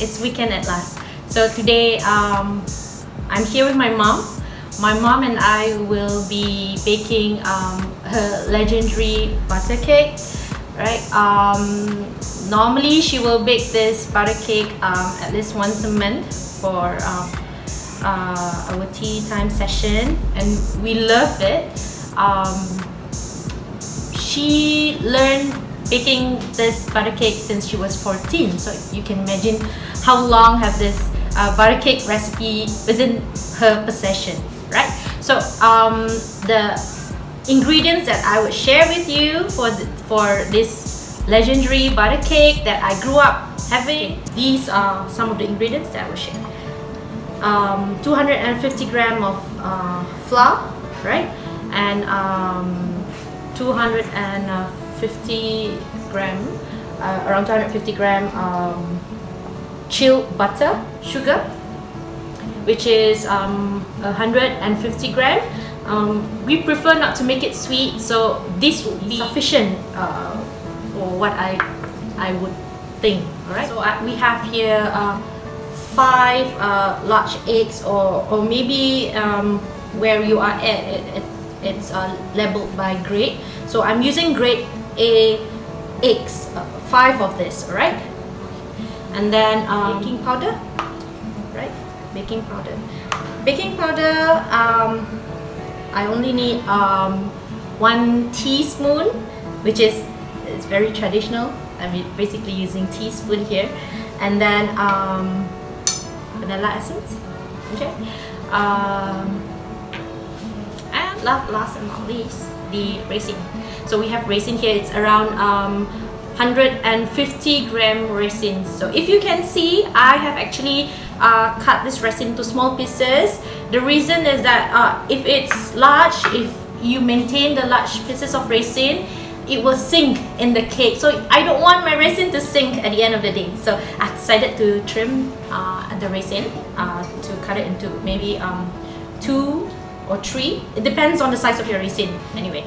It's weekend at last. So today I'm here with my mom. My mom and I will be baking her legendary butter cake, right? Normally she will bake this butter cake at least once a month for our tea time session, and we love it. She learned baking this butter cake since she was 14, so you can imagine how long have this butter cake recipe was in her possession, right? So the ingredients that I would share with you for this legendary butter cake that I grew up having, these are some of the ingredients that I will share. 250 gram of flour, right? And 250 gram, around 250 gram chilled butter, sugar, which is 150 gram. We prefer not to make it sweet, so this will be sufficient for what I would think. Alright, so we have here 5 large eggs, or maybe where you are at, it's labeled by grade. So I'm using grade A eggs, 5 of this, alright? And then baking powder, right? Baking powder. Baking powder, I only need 1 teaspoon, which is very traditional. I'm basically using teaspoon here. And then vanilla essence, okay? And last and not least, the raisin. So we have raisin here. It's around 150 gram raisins. So if you can see, I have actually cut this raisin into small pieces. The reason is that if it's large, if you maintain the large pieces of raisin, it will sink in the cake. So I don't want my raisin to sink at the end of the day. So I decided to trim the raisin to cut it into maybe 2 or 3. It depends on the size of your raisin anyway.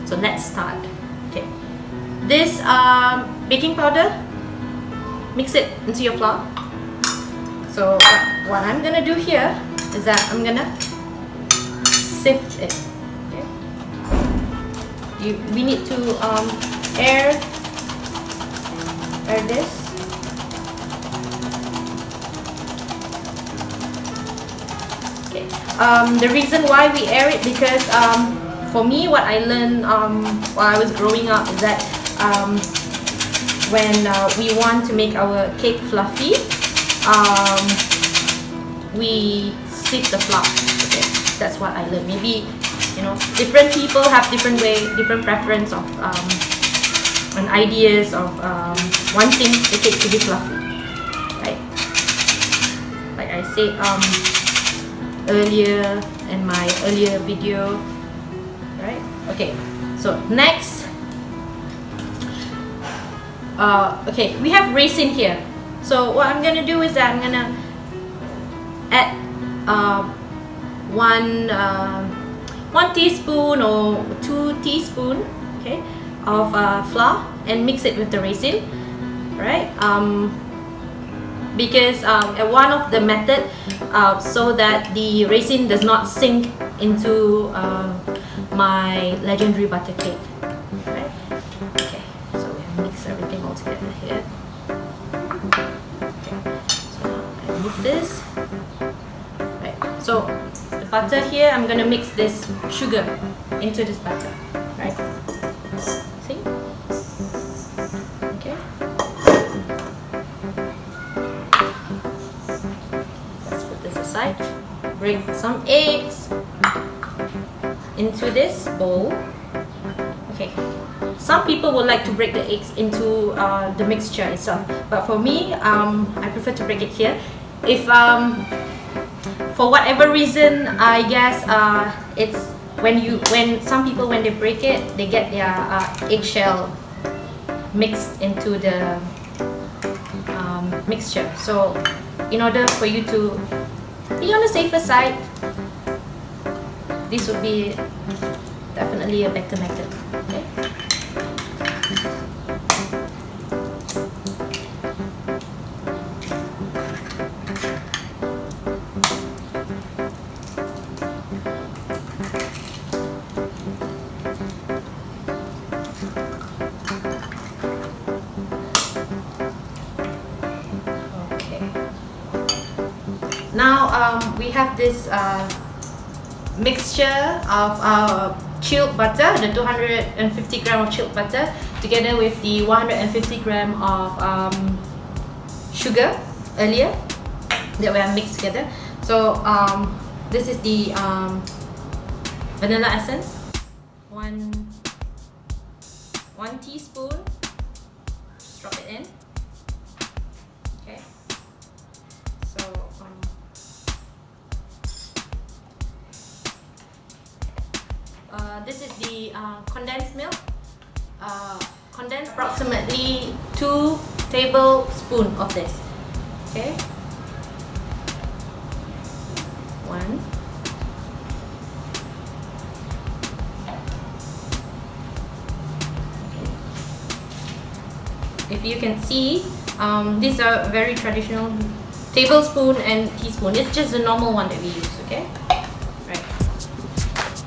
So let's start. Okay, this baking powder, mix it into your flour. So what I'm gonna do here is that I'm gonna sift it. Okay, we need to air this. Okay, the reason why we air it, because for me, what I learned while I was growing up is that when we want to make our cake fluffy, we sift the flour. Okay, that's what I learned. Maybe, you know, different people have different way, different preference of and ideas of wanting the cake to be fluffy, right? Like I said earlier in my earlier video. Right? Okay, so next, okay, we have raisin here. So what I'm gonna do is that I'm gonna add 1 teaspoon or 2 teaspoon, okay, of flour and mix it with the raisin, right? Because one of the method so that the raisin does not sink into my legendary butter cake, right? Okay, so we have mixed everything all together here. Okay, so I move this. Right, so the butter here, I'm gonna mix this sugar into this butter, right? See? Okay. break some eggs into this bowl. Okay, some people would like to break the eggs into the mixture itself, but for me, I prefer to break it here. If for whatever reason, I guess it's when some people, when they break it, they get their eggshell mixed into the mixture. So in order for you to be on the safer side, this would be definitely a better method. Okay. Now we have this mixture of chilled butter, the 250 gram of chilled butter, together with the 150 gram of sugar earlier that we have mixed together. So this is the vanilla essence. One teaspoon. Just drop it in. Okay. So this is the condensed milk. Condensed approximately 2 tablespoons of this. Okay. 1. If you can see, these are very traditional tablespoon and teaspoon. It's just the normal one that we use. Okay. Right.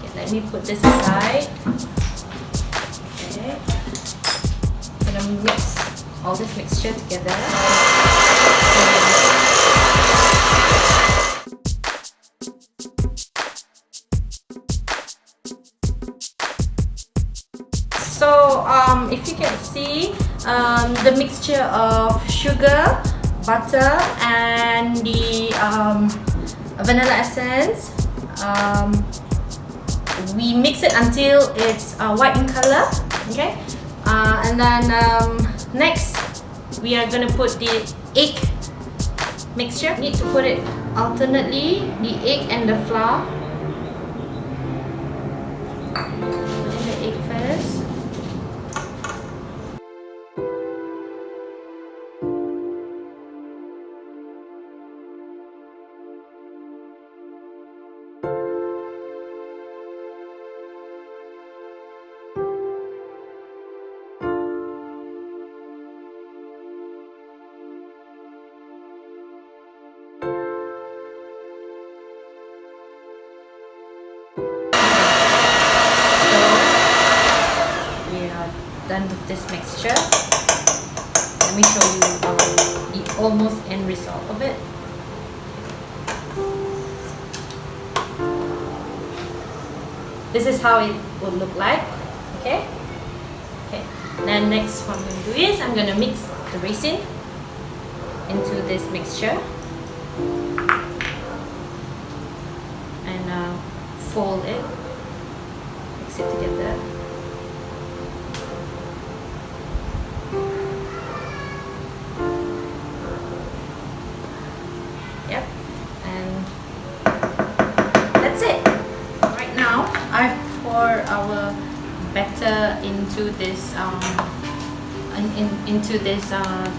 Okay, let me put this aside. Okay. I'm gonna mix all this mixture together. So if you can see, the mixture of sugar, butter, and the vanilla essence, we mix it until it's white in color. Okay, and then next we are gonna put the egg mixture. Need to put it alternately, the egg and the flour. Put in the egg first. Done with this mixture. Let me show you the almost end result of it. This is how it would look like. Okay. Okay. Then next, what I'm going to do is I'm going to mix the raisin into this mixture and fold it. Mix it together. Yep, and that's it. Right now, I've poured our batter into this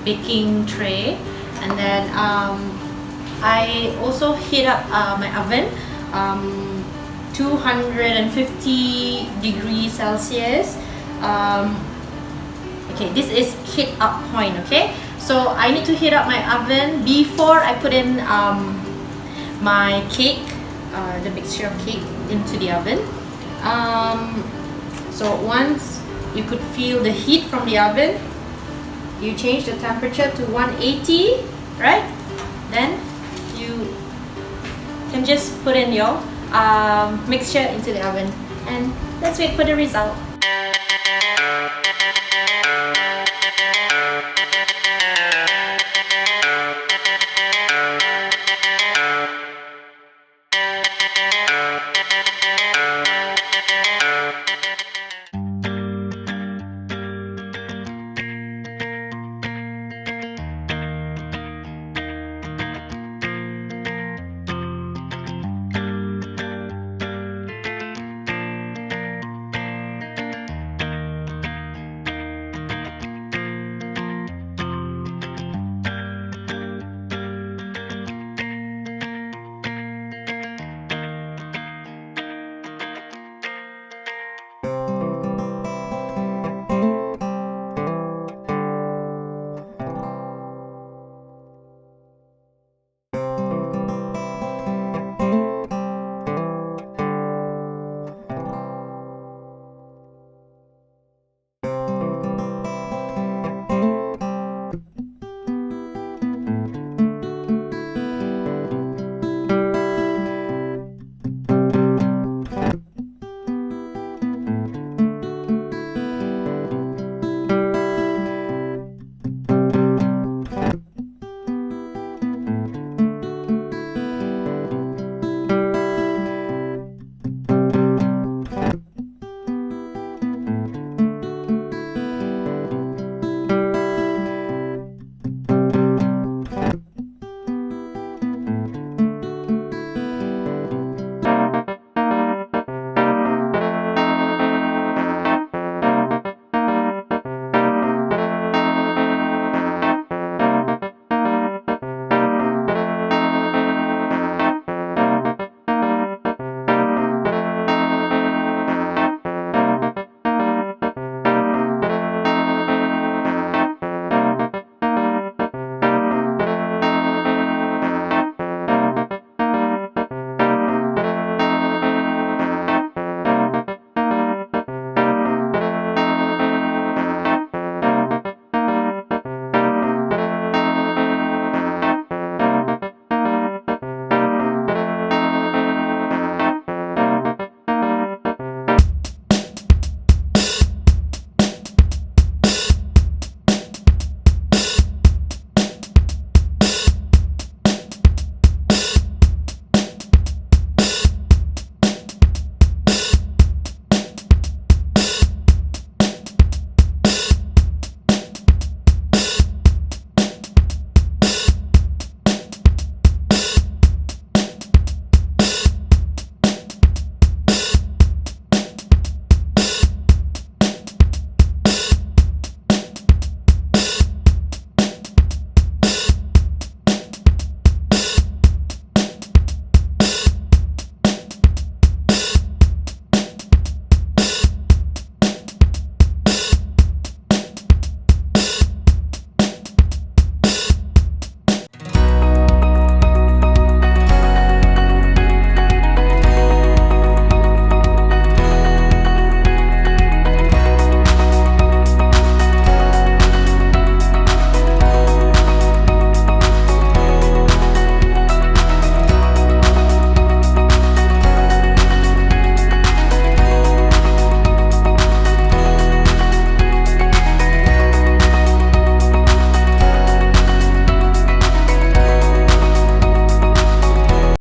baking tray, and then I also heat up my oven, 250 degrees Celsius. Okay, this is heat up point. Okay, so I need to heat up my oven before I put in my cake, the mixture of cake, into the oven. So once you could feel the heat from the oven, you change the temperature to 180, right? Then you can just put in your mixture into the oven, and let's wait for the result.